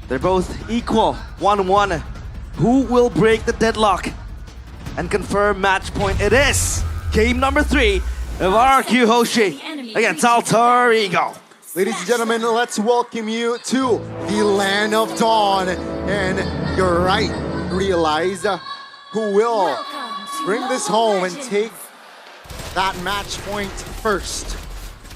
They're both equal, 1-1. Who will break the deadlock and confirm match point? It is game number 3 of RQ Hoshi against Alter Ego. Ladies and gentlemen, let's welcome you to the land of dawn. And you're right, realize who will bring this home and take that match point first.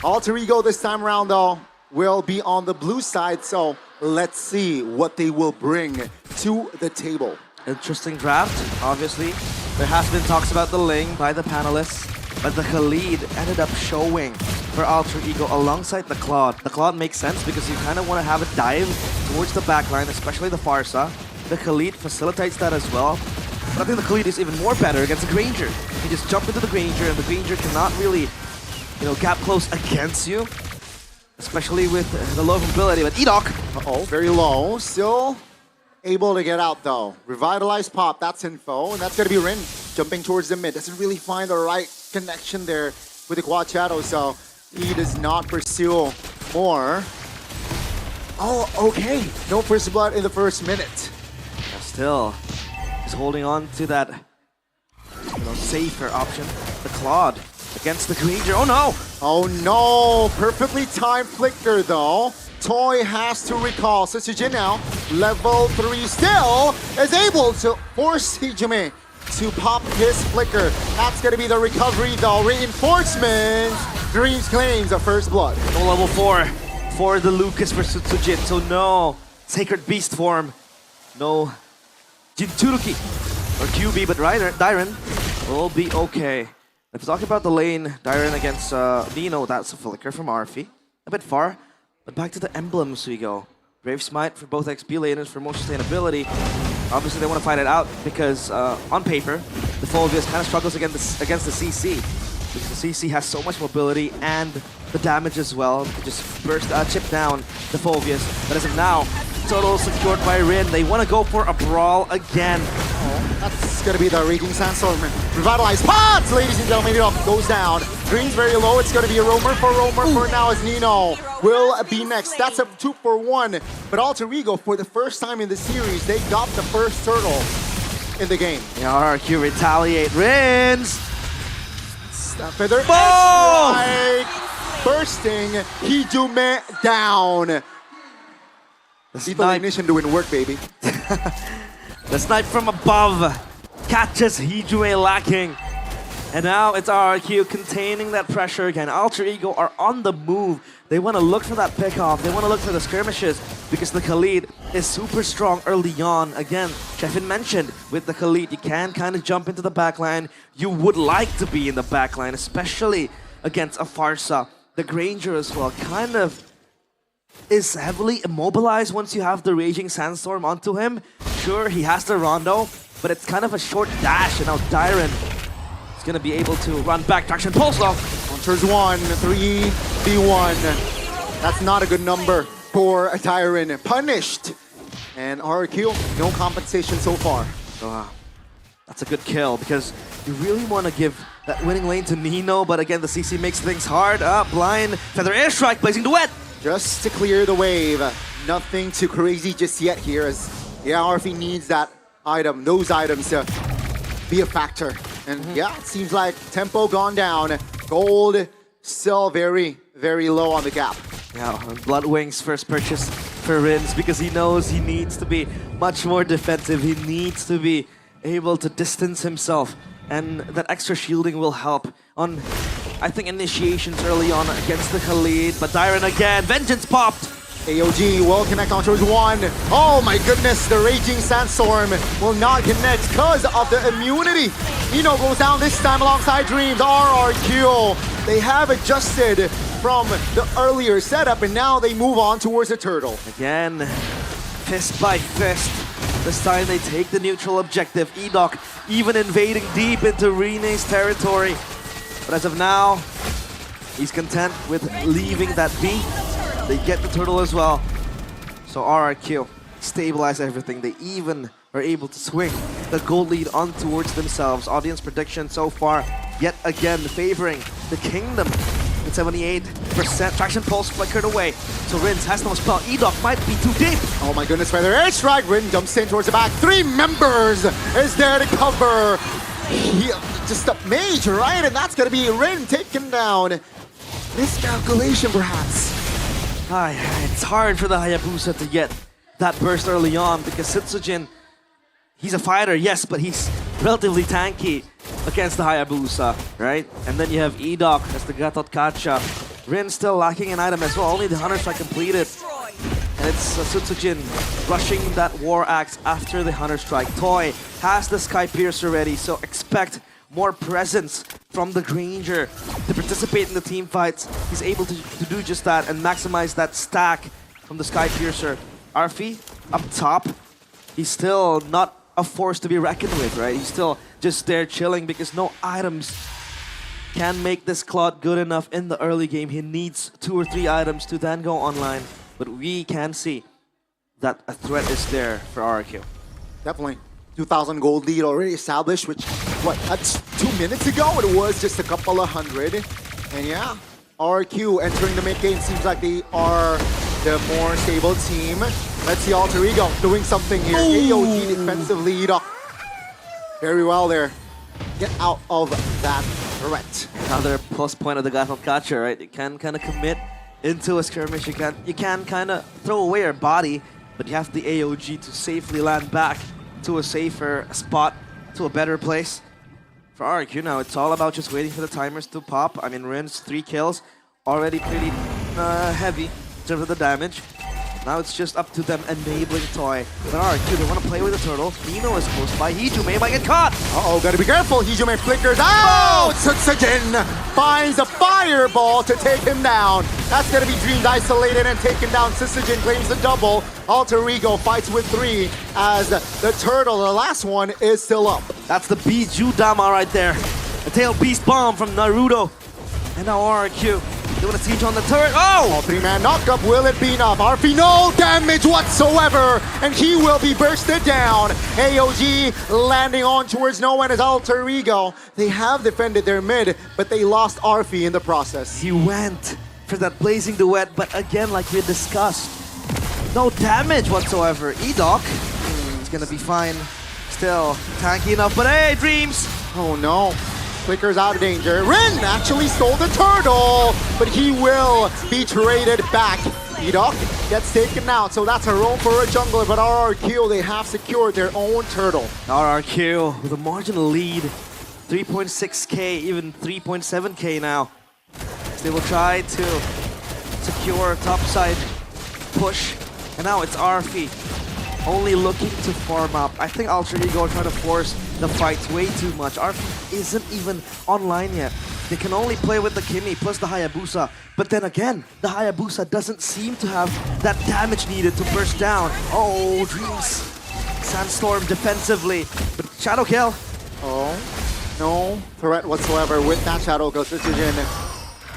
Alter Ego this time around, though, will be on the blue side, so let's see what they will bring to the table. Interesting draft, obviously. There has been talks about the Ling by the panelists, but the Khalid ended up showing for Alter Ego alongside the Claude. The Claude makes sense because you kind of want to have a dive towards the backline, especially the Farsa. The Khalid facilitates that as well. But I think the Khalid is even more better against the Granger. You just jump into the Granger and the Granger cannot really, gap close against you. Especially with the low mobility, but Edok. Uh-oh, very low. Still able to get out, though. Revitalized pop, that's info. And that's going to be Rinz jumping towards the mid. Doesn't really find the right connection there with the quad shadow, so he does not pursue more. Oh, okay. No first blood in the first minute. Still, he's holding on to that safer option. The Claude against the Granger. Oh no! Oh no! Perfectly timed flicker though. Toy has to recall. So Sujin now, level 3 still, is able to force Hijime to pop his flicker. That's gonna be the recovery though. Reinforcements! Dreams claims a first blood. No level 4 for the Lucas versus Sujin. So no Sacred Beast form. No Jinchuruki or QB, but Dyren will be okay. If we're talking about the lane, Dyren against Nino, that's a flicker from Arfi. A bit far, but back to the emblems we go. Brave Smite for both XP laners for more sustainability. Obviously they want to fight it out because on paper, the Fulvius kind of struggles against the CC. Because the CC has so much mobility and the damage as well. They can just burst, chip down the Fulvius. But as of now, total secured by Rin. They want to go for a brawl again. That's gonna be the Raging Sandstorm. Revitalized pots, ladies and gentlemen. It goes down. Green's very low. It's gonna be a roamer for now as Nino will be next. That's a 2-for-1. But Alter Ego, for the first time in the series, they got the first turtle in the game. Yeah, RQ retaliate. Rinz! Snap feather. Strike! Bursting Hijime down. Lethal Ignition doing work, baby. The snipe from above catches Hijime lacking. And now it's RQ containing that pressure again. Alter Ego are on the move. They want to look for that pick-off. They want to look for the skirmishes because the Khalid is super strong early on. Again, Sheffin mentioned with the Khalid, you can kind of jump into the backline. You would like to be in the backline, especially against a Farsa. The Granger as well kind of is heavily immobilized once you have the Raging Sandstorm onto him. Sure, he has the Rondo, but it's kind of a short dash, and now Dyren is going to be able to run back. Traction Pulse though. Counters 1, 3v1. That's not a good number for Dyren. Punished. And RQ, no compensation so far. That's a good kill because you really want to give that winning lane to Nino, but again, the CC makes things hard. Blind Feather Airstrike, blazing duet. Just to clear the wave. Nothing too crazy just yet here as RF needs that item, those items to be a factor. And yeah, it seems like tempo gone down. Gold still very, very low on the gap. Yeah, Bloodwing's first purchase for Rinz because he knows he needs to be much more defensive. He needs to be able to distance himself. And that extra shielding will help on, I think, initiations early on against the Khalid. But Dyren again, Vengeance popped! AOG will connect on towards 1. Oh my goodness, the Raging Sandstorm will not connect because of the immunity. Nino goes down this time alongside Dreams. RRQ. They have adjusted from the earlier setup and now they move on towards the turtle. Again, fist by fist. This time they take the neutral objective. Edok even invading deep into Rene's territory. But as of now, he's content with leaving that B. They get the turtle as well. So RRQ stabilize everything. They even are able to swing the gold lead on towards themselves. Audience prediction so far, yet again, favoring the Kingdom. It's 78%. Traction Pulse flickered away. So Rinz has no spell. Edok might be too deep. Oh my goodness, by their airstrike, Rin jumps in towards the back. 3 members is there to cover. Just a mage, right? And that's gonna be Rin taken down. Miscalculation, perhaps. It's hard for the Hayabusa to get that burst early on because Setsujin, he's a fighter, yes, but he's relatively tanky against the Hayabusa, right? And then you have Edok as the Gatot Kacha. Rin still lacking an item as well, only the Hunter Strike completed. And it's Setsujin rushing that War Axe after the Hunter Strike. Toy has the Sky Piercer ready, so expect more presence from the Granger to participate in the team fights. He's able to do just that and maximize that stack from the Sky Piercer. Arfi up top, he's still not a force to be reckoned with, right? He's still just there chilling because no items can make this Claude good enough in the early game. He needs 2 or 3 items to then go online. But we can see that a threat is there for RRQ. Definitely. 2,000 gold lead already established, which, that's 2 minutes ago? It was just a couple of hundred. And yeah, RRQ entering the mid game seems like they are the more stable team. Let's see Alter Ego doing something here. AOG defensive lead. Very well there. Get out of that threat. Another plus point of the Gatot Kacha, right? You can kind of commit into a skirmish. You can kind of throw away your body, but you have the AOG to safely land back to a safer spot, to a better place. For RRQ now, it's all about just waiting for the timers to pop. I mean, Rinz 3 kills, already pretty heavy in terms of the damage. Now it's just up to them enabling Toy. But RRQ, they want to play with the turtle. Nino is close by. Hijume might get caught. Uh-oh, gotta be careful. Hijume flickers out. Setsujin finds a fireball to take him down. That's gonna be Dreamed isolated and taken down. Setsujin claims the double. Alter Ego fights with 3 as the turtle, the last one, is still up. That's the Biju Dama right there. A tail beast bomb from Naruto. And now RRQ. Doing a siege on the turret. Oh! 3-man knockup. Will it be enough? Arfi, no damage whatsoever. And he will be bursted down. AOG landing on towards no one as Alter Ego. They have defended their mid, but they lost Arfi in the process. He went for that blazing duet, but again, like we discussed, no damage whatsoever. Edok is gonna be fine. Still tanky enough, but hey, Dreams! Oh no. Flicker's out of danger. Rin actually stole the turtle, but he will be traded back. Edok gets taken out, so that's a roam for a jungler, but RRQ, they have secured their own turtle. RRQ with a marginal lead. 3.6k, even 3.7k now. They will try to secure topside push, and now it's Arfi only looking to farm up. I think Alter Ego are trying to force the fight way too much. Arfi isn't even online yet. They can only play with the Kimi plus the Hayabusa. But then again, the Hayabusa doesn't seem to have that damage needed to burst down. Oh, Dreams. Sandstorm defensively, but Shadow Kill. Oh, no threat whatsoever with that Shadow Kill. Setsujin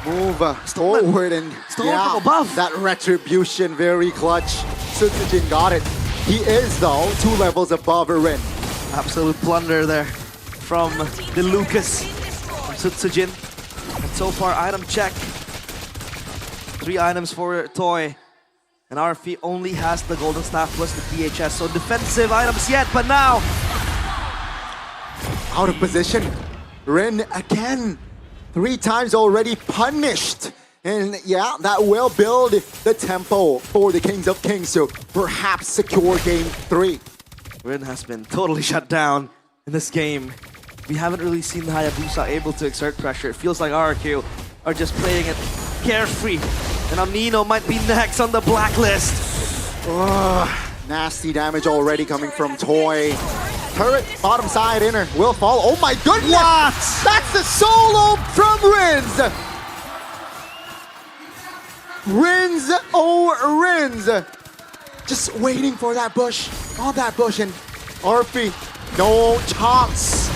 move forward and from above. That retribution, very clutch. Setsujin got it. He is, though, 2 levels above Rin. Absolute blunder there from the Lucas from Setsujin. And so far, item check. 3 items for Toy. And Arfi only has the Golden Staff plus the DHS. So defensive items yet, but now... Out of position. Rin again. 3 times already punished. And yeah, that will build the tempo for the Kings of Kings to perhaps secure game 3. Rin has been totally shut down in this game. We haven't really seen the Hayabusa able to exert pressure. It feels like RRQ are just playing it carefree. And Amino might be next on the blacklist. Nasty damage already coming from Toy. Turret, bottom side, inner, will fall. Oh my goodness! What? That's the solo from Rinz! Rinz, oh Rinz! Just waiting for that bush, on that bush, and Arfi, no chance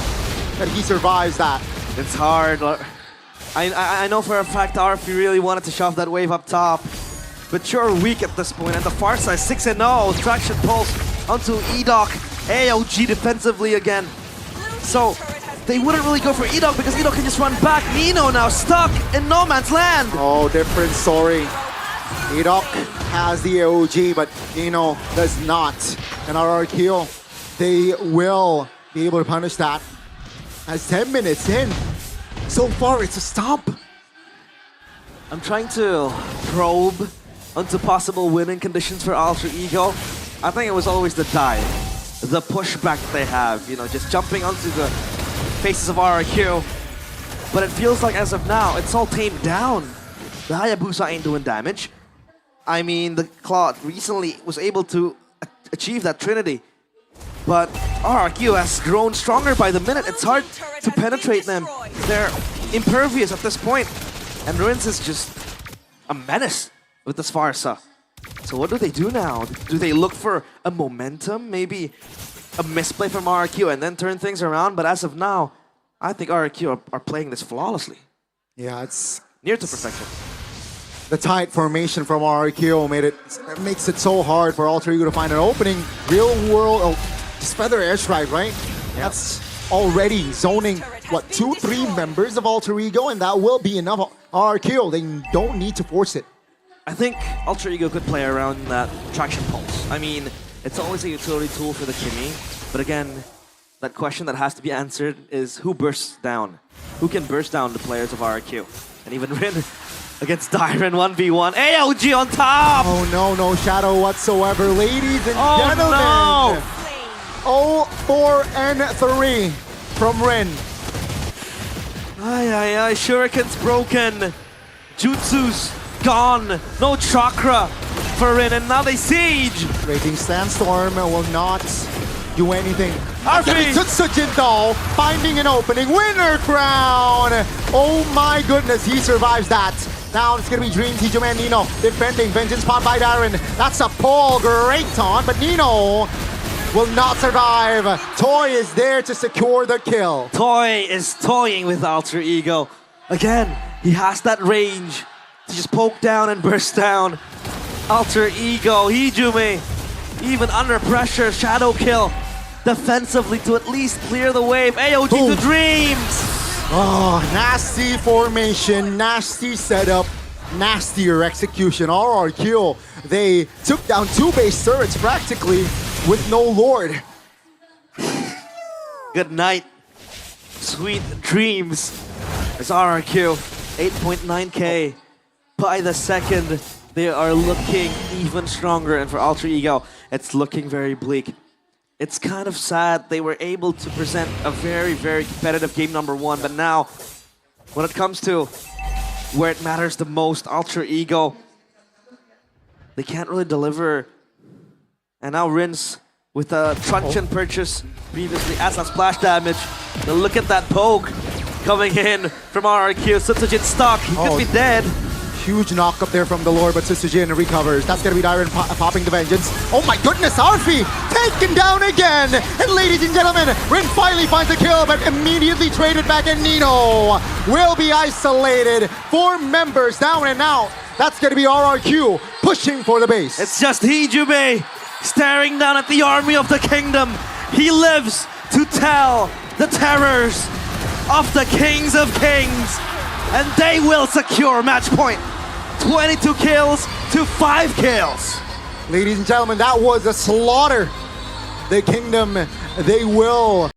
that he survives that. It's hard. I know for a fact Arfi really wanted to shove that wave up top, but you're weak at this point, and the far side 6-0, traction pulse onto Edok, AOG defensively again. So they wouldn't really go for Edok because Edok can just run back. Nino now stuck in no man's land. Oh, different story. Edok has the AOG, but Nino does not. And RRQ, they will be able to punish that. As 10 minutes in, so far it's a stomp. I'm trying to probe onto possible winning conditions for Alter Ego. I think it was always the dive, the pushback that they have, you know, just jumping onto the faces of RRQ. But it feels like as of now, it's all tamed down. The Hayabusa ain't doing damage. I mean, the Claude recently was able to achieve that Trinity. But RRQ has grown stronger by the minute. It's hard to penetrate them. They're impervious at this point. And Rinz is just a menace with this Farsa. So what do they do now? Do they look for a momentum? Maybe a misplay from RRQ and then turn things around? But as of now, I think RRQ are playing this flawlessly. Yeah, it's near to perfection. The tight formation from RRQ makes it so hard for Alter Ego to find an opening. Real world, just feather airstrike, right? Yeah. That's already zoning, what, 2-3 members of Alter Ego, and that will be enough. RRQ, they don't need to force it. I think Alter Ego could play around that traction pulse. I mean, it's always a utility tool for the Kimi, but again, that question that has to be answered is who bursts down? Who can burst down the players of RRQ? And even Rin against Dyren 1v1. AOG on top! Oh no, no shadow whatsoever. Ladies and gentlemen. No! 0-4-3 from Rin. Ay, ay, ay, Shuriken's broken. Jutsu's gone. No chakra for Rin, and now they siege. Raging Sandstorm will not do anything. Arfi! Tsujin though, finding an opening. Winner crown! Oh my goodness, he survives that. Now it's gonna be Dream Tijo Man Nino defending. Vengeance Pot by Dyren. That's a pull, great taunt, but Nino will not survive. Toy is there to secure the kill. Toy is toying with Alter Ego. Again, he has that range to just poke down and burst down. Alter Ego, Hijume, even under pressure, shadow kill. Defensively to at least clear the wave. AOG Boom. to Dreams! Oh, nasty formation, nasty setup, nastier execution. RRQ, they took down 2 base turrets practically with no Lord. Good night. Sweet dreams. It's RRQ. 8.9k by the second. They are looking even stronger. And for Alter Ego, it's looking very bleak. It's kind of sad they were able to present a very, very competitive game number 1. But now, when it comes to where it matters the most, Alter Ego, they can't really deliver. And now Rinz with a truncheon purchase previously as a splash damage. Now look at that poke coming in from RRQ. Tsujin stuck. He could be dead. Huge knock up there from the Lord, but Tsujin recovers. That's gonna be Dyren popping the Vengeance. Oh my goodness, Arfi taken down again! And ladies and gentlemen, Rin finally finds a kill, but immediately traded back, and Nino will be isolated. 4 members down and out. That's gonna be RRQ pushing for the base. It's just Hijume staring down at the army of the kingdom. He lives to tell the terrors of the kings of kings. And they will secure match point. 22 kills to 5 kills. Ladies and gentlemen, that was a slaughter. The kingdom, they will